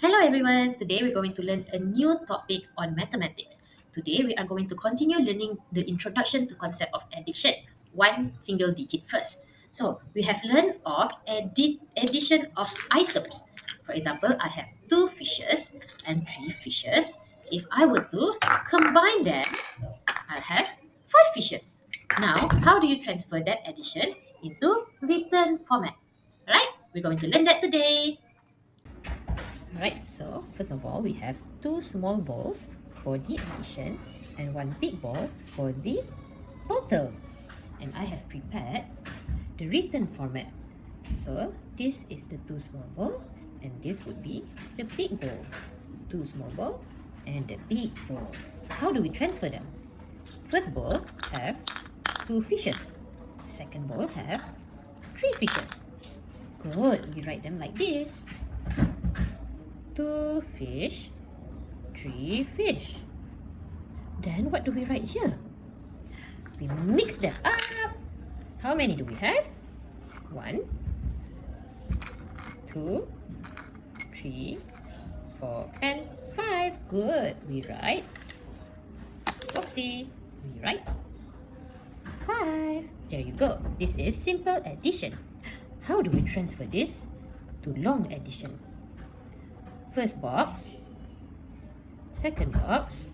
Hello everyone, today we're going to learn a new topic on mathematics. Today we are going to continue learning the introduction to concept of addition, one single digit first. So we have learned of addition of items. For example, I have two fishes and three fishes. If I were to combine them, I'll have five fishes. Now, how do you transfer that addition into written format? Right? We're going to learn that today. Right, so first of all, we have two small balls for the addition and one big ball for the total. And I have prepared the written format. So this is the two small ball and this would be the big ball. Two small ball and the big ball. So how do we transfer them? First ball have two fishes. Second ball have three fishes. Good, we write them like this. Two fish, three fish. Then what do we write here? We mix them up. How many do we have? 1, 2, 3, 4, and 5. Good. We write. Oopsie. We write 5. There you go. This is simple addition. How do we transfer this to long addition? First box, second box,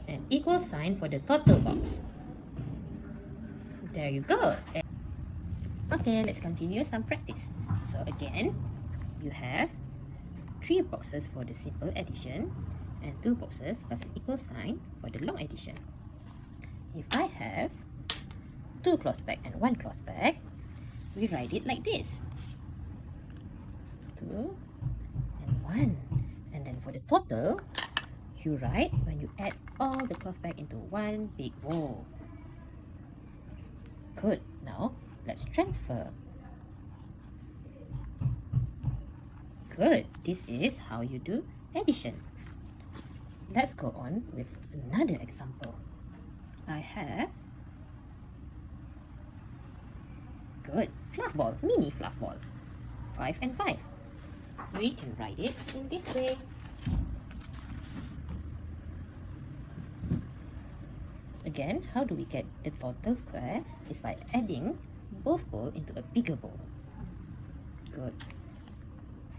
and equal sign for the total box. There you go. Okay, let's continue some practice. So again, you have 3 boxes for the simple addition and 2 boxes plus an equal sign for the long addition. If I have 2 cloth bag and 1 cloth bag, we write it like this. 2 and 1. And then for the total, you write when you add all the cloth bag into one big bowl. Good. Now, let's transfer. Good. This is how you do addition. Let's go on with another example. I have good fluff ball, mini fluff ball. 5 and 5. We can write it in this way. Again, how do we get the total square? Is by adding both balls into a bigger bowl. Good.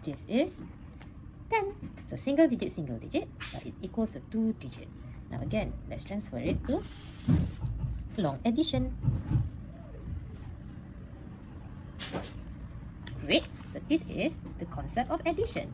This is 10. So single digit, but it equals a 2 digit. Now again, let's transfer it to long addition. Great. So this is the concept of addition.